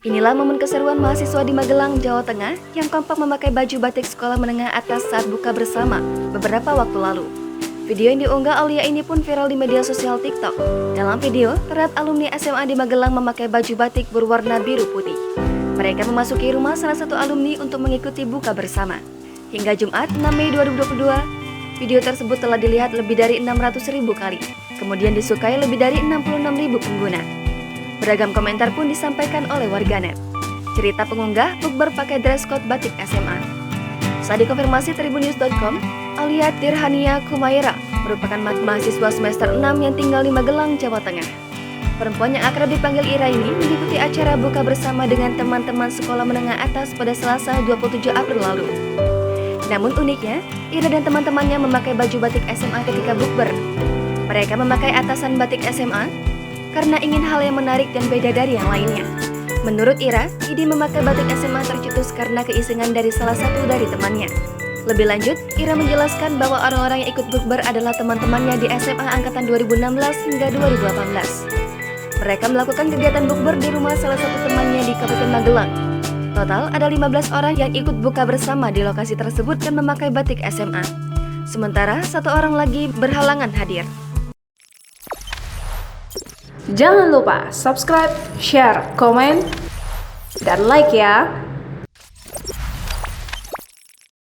Inilah momen keseruan mahasiswa di Magelang, Jawa Tengah yang kompak memakai baju batik sekolah menengah atas saat buka bersama beberapa waktu lalu. Video yang diunggah Aulia ini pun viral di media sosial TikTok. Dalam video, terlihat alumni SMA di Magelang memakai baju batik berwarna biru putih. Mereka memasuki rumah salah satu alumni untuk mengikuti buka bersama. Hingga Jumat 6 Mei 2022, video tersebut telah dilihat lebih dari 600.000 kali. Kemudian disukai lebih dari 66.000 pengguna. Beragam komentar pun disampaikan oleh warganet. Cerita pengunggah bukber pakai dress code batik SMA. Saat dikonfirmasi tribunnews.com, Aulia Tirhania Kumaira merupakan mahasiswa semester 6 yang tinggal di Magelang, Jawa Tengah. Perempuan yang akrab dipanggil Ira ini mengikuti acara buka bersama dengan teman-teman sekolah menengah atas pada Selasa 27 April lalu. Namun uniknya, Ira dan teman-temannya memakai baju batik SMA ketika bukber. Mereka memakai atasan batik SMA karena ingin hal yang menarik dan beda dari yang lainnya. Menurut Ira, ide memakai batik SMA tercetus karena keisengan dari salah satu dari temannya. Lebih lanjut, Ira menjelaskan bahwa orang-orang yang ikut bukber adalah teman-temannya di SMA angkatan 2016 hingga 2018. Mereka melakukan kegiatan bukber di rumah salah satu temannya di Kabupaten Magelang. Total ada 15 orang yang ikut buka bersama di lokasi tersebut dan memakai batik SMA. Sementara satu orang lagi berhalangan hadir. Jangan lupa subscribe, share, komen, dan like ya!